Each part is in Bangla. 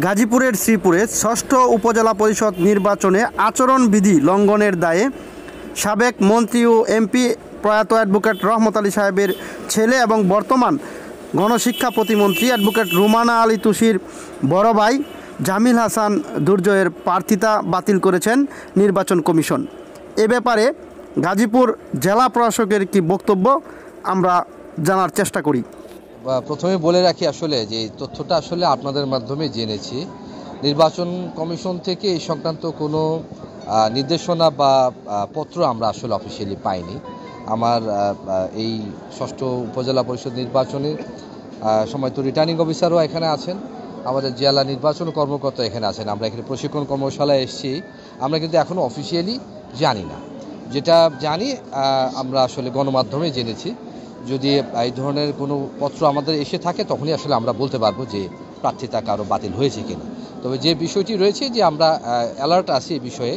গাজীপুরের শ্রীপুরে ষষ্ঠ উপজেলা পরিষদ নির্বাচনে আচরণবিধি লঙ্ঘনের দায়ে সাবেক মন্ত্রী ও এমপি প্রয়াত অ্যাডভোকেট রহমত আলী সাহেবের ছেলে এবং বর্তমান গণশিক্ষা প্রতিমন্ত্রী অ্যাডভোকেট রুমানা আলী তুষির বড় ভাই জামিল হাসান দুর্জয়ের প্রার্থিতা বাতিল করেছেন নির্বাচন কমিশন। এ ব্যাপারে গাজীপুর জেলা প্রশাসকের কি বক্তব্য আমরা জানার চেষ্টা করি। প্রথমে বলে রাখি আসলে যে তথ্যটা আসলে আপনাদের মাধ্যমে জেনেছি। নির্বাচন কমিশন থেকে এই সংক্রান্ত কোনো নির্দেশনা বা পত্র আমরা আসলে অফিসিয়ালি পাইনি। আমার এই ষষ্ঠ উপজেলা পরিষদ নির্বাচনের সময় তো রিটার্নিং অফিসারও এখানে আছেন, আমাদের জেলা নির্বাচন কর্মকর্তা এখানে আছেন। আমরা এখানে প্রশিক্ষণ কর্মশালায় এসেছি, আমরা কিন্তু এখনও অফিসিয়ালি জানি না। যেটা জানি আমরা আসলে গণমাধ্যমে জেনেছি। যদি এই ধরনের কোনো পত্র আমাদের এসে থাকে তখনই আসলে আমরা বলতে পারবো যে প্রার্থিতা কারো বাতিল হয়েছে কিনা। তবে যে বিষয়টি রয়েছে যে আমরা অ্যালার্ট আছি এই বিষয়ে,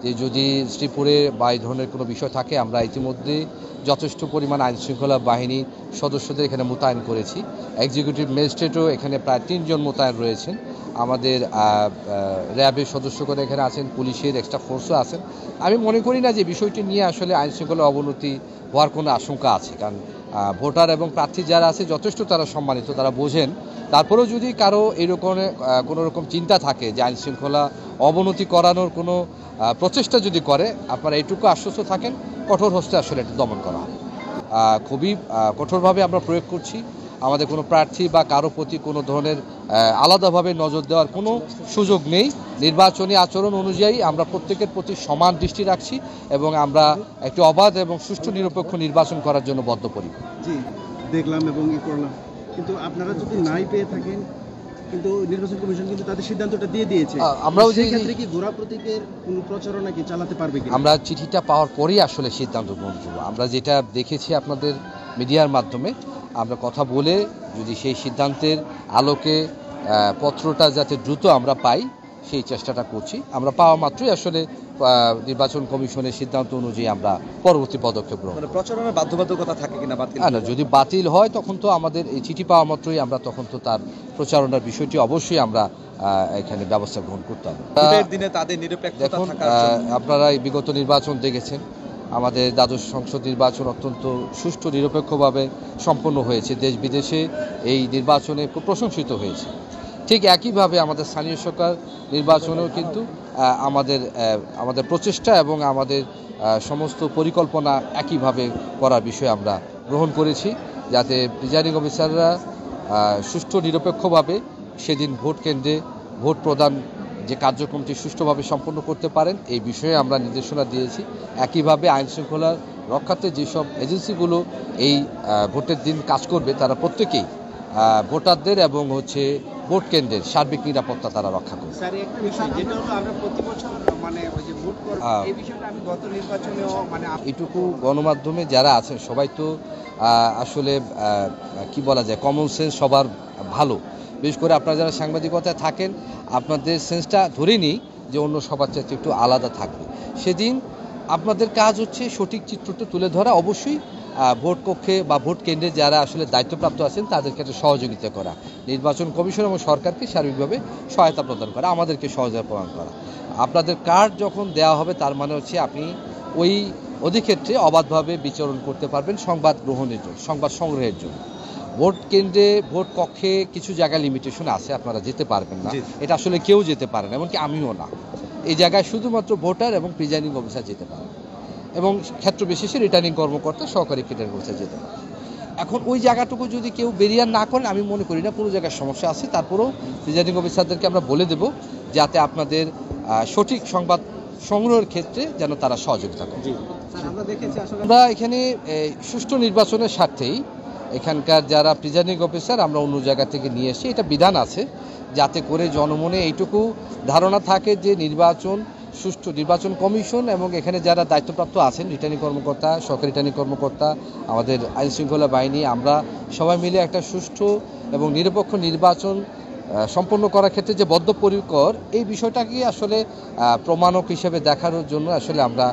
যে যদি শ্রীপুরে বা এই ধরনের কোনো বিষয় থাকে আমরা ইতিমধ্যে যথেষ্ট পরিমাণ আইনশৃঙ্খলা বাহিনীর সদস্যদের এখানে মোতায়েন করেছি। এক্সিকিউটিভ ম্যাজিস্ট্রেটও এখানে প্রায় 3 জন মোতায়েন রয়েছেন। আমাদের র্যাবের সদস্যগণ এখানে আছেন, পুলিশের এক্সট্রা ফোর্সও আছেন। আমি মনে করি না যে বিষয়টি নিয়ে আসলে আইনশৃঙ্খলা অবনতি হওয়ার কোনো আশঙ্কা আছে, কারণ ভোটার এবং প্রার্থী যারা আছে যথেষ্ট তারা সম্মানিত, তারা বোঝেন। তারপরেও যদি কারো এরকম কোনো রকম চিন্তা থাকে যে আইনশৃঙ্খলা অবনতি করানোর কোনো প্রচেষ্টা যদি করে, আপনারা এইটুকু আশ্বস্ত থাকেন কঠোর হস্তে আসলে এটা দমন করা হবে। খুবই কঠোরভাবে আমরা প্রয়োগ করছি। আমাদের কোনো প্রার্থী বা কারো প্রতি কোনো ধরনের আলাদাভাবে নজর দেওয়ার কোনো সুযোগ নেই। নির্বাচনী আচরণ অনুযায়ী আমরা প্রত্যেকের প্রতি সমান দৃষ্টি রাখছি এবং আমরা একটি অবাধ এবং সুষ্ঠু নিরপেক্ষ নির্বাচন করার জন্য বদ্ধপরিকর। জি, দেখলাম এবং করলাম, কিন্তু আপনারা যদি নাই পেয়ে থাকেন, কিন্তু নির্বাচন কমিশন কিন্তু তাদের সিদ্ধান্তটা দিয়ে দিয়েছে। আমরাও সেই ক্ষেত্রে কি ঘোড়া প্রতীকের কোনো প্রচারণা কি চালাতে পারবে কি? আমরা চিঠিটা পাওয়ার পরেই আসলে সিদ্ধান্ত গ্রহণ করব। আমরা যেটা দেখেছি আপনাদের মিডিয়ার মাধ্যমে, আমরা কথা বলে যদি সেই সিদ্ধান্তের আলোকে পত্রটা যাতে দ্রুত আমরা পাই সেই চেষ্টাটা করছি। আমরা পাওয়া মাত্রই আসলে নির্বাচন কমিশনের সিদ্ধান্ত অনুযায়ী আমরা পরবর্তী পদক্ষেপ গ্রহণ। প্রচারণার বাধ্যবাধকতা থাকে কিনা? না, যদি বাতিল হয় তখন তো আমাদের এই চিঠি পাওয়া মাত্রই আমরা তখন তো তার প্রচারণার বিষয়টি অবশ্যই আমরা এখানে ব্যবস্থা গ্রহণ করতে হবে। দেখুন, আপনারা এই বিগত নির্বাচন দেখেছেন, আমাদের দ্বাদশ সংসদ নির্বাচন অত্যন্ত সুষ্ঠু নিরপেক্ষভাবে সম্পন্ন হয়েছে। দেশ বিদেশে এই নির্বাচনে খুব প্রশংসিত হয়েছে। ঠিক একইভাবে আমাদের স্থানীয় সরকার নির্বাচনেও কিন্তু আমাদের প্রচেষ্টা এবং আমাদের সমস্ত পরিকল্পনা একইভাবে করার বিষয়ে আমরা গ্রহণ করেছি, যাতে প্রিজাইডিং অফিসাররা সুষ্ঠু নিরপেক্ষভাবে সেদিন ভোট কেন্দ্রে ভোট প্রদান যে কার্যক্রমটি সুষ্ঠুভাবে সম্পন্ন করতে পারেন এই বিষয়ে আমরা নির্দেশনা দিয়েছি। একইভাবে আইনশৃঙ্খলা রক্ষার্থে যেসব এজেন্সিগুলো এই ভোটের দিন কাজ করবে তারা প্রত্যেকেই ভোটারদের এবং ভোট কেন্দ্রের সার্বিক নিরাপত্তা তারা রক্ষা করবে। এটুকু গণমাধ্যমে যারা আছেন সবাই তো আসলে কি বলা যায়, কমন সেন্স সবার ভালো। বিশেষ করে আপনারা যারা সাংবাদিকতায় থাকেন, আপনাদের সেন্সটা ধরে নিই যে অন্য সবার চাইতে একটু আলাদা থাকবে। সেদিন আপনাদের কাজ হচ্ছে সঠিক চিত্রটা তুলে ধরা, অবশ্যই ভোট কক্ষে বা ভোট কেন্দ্রে যারা আসলে দায়িত্বপ্রাপ্ত আছেন তাদের ক্ষেত্রে সহযোগিতা করা, নির্বাচন কমিশন এবং সরকারকে সার্বিকভাবে সহায়তা প্রদান করা, আমাদেরকে সহযোগিতা প্রদান করা। আপনাদের কার্ড যখন দেওয়া হবে তার মানে হচ্ছে আপনি ওই অধিক্ষেত্রে অবাধভাবে বিচরণ করতে পারবেন সংবাদ গ্রহণের জন্য, সংবাদ সংগ্রহের জন্য। ভোট কেন্দ্রে ভোট কক্ষে কিছু জায়গায় লিমিটেশন আছে, আপনারা যেতে পারবেন না, এটা আসলে কেউ যেতে পারে না, এমনকি আমিও না। এই জায়গায় শুধুমাত্র ভোটার এবং প্রিজাইডিং অফিসার যেতে পারে এবং ক্ষেত্র বিশেষে রিটার্নিং কর্মকর্তা, সহকারী রিটার্নিং অফিসার যেতে পারে। এখন ওই জায়গাটুকু যদি কেউ বেরিয়ার না করেন, আমি মনে করি না কোনো জায়গায় সমস্যা আছে। তারপরেও প্রিজাইডিং অফিসারদেরকে আমরা বলে দেব যাতে আপনাদের সঠিক সংবাদ সংগ্রহের ক্ষেত্রে যেন তারা সহযোগিতা করে। আমরা এখানে সুষ্ঠু নির্বাচনের স্বার্থেই এখানকার যারা প্রিজাইডিং অফিসার আমরা অন্য জায়গা থেকে নিয়ে এসেছি, এটা বিধান আছে যাতে করে জনমনে এইটুকু ধারণা থাকে যে সুষ্ঠু নির্বাচন কমিশন এবং এখানে যারা দায়িত্বপ্রাপ্ত আছেন, রিটার্নিং কর্মকর্তা, সহকারী রিটার্নিং কর্মকর্তা, আমাদের আইনশৃঙ্খলা বাহিনী, আমরা সবাই মিলে একটা সুষ্ঠু এবং নিরপেক্ষ নির্বাচন সম্পন্ন করার ক্ষেত্রে যে বদ্ধপরিকর, এই বিষয়টাকে আসলে প্রমাণক হিসেবে দেখানোর জন্য আসলে আমরা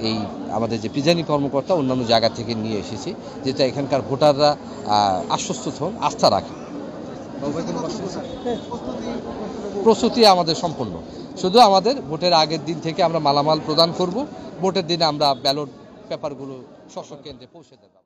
এই আমাদের যে প্রিজাইডিং কর্মকর্তা অন্যান্য জায়গা থেকে নিয়ে এসেছি, যেটা এখানকার ভোটাররা আশ্বস্ত হন, আস্থা রাখেন। প্রস্তুতি আমাদের সম্পূর্ণ, শুধু আমাদের ভোটের আগের দিন থেকে আমরা মালামাল প্রদান করব, ভোটের দিনে আমরা ব্যালট পেপারগুলো স্ব কেন্দ্রে পৌঁছে দেব।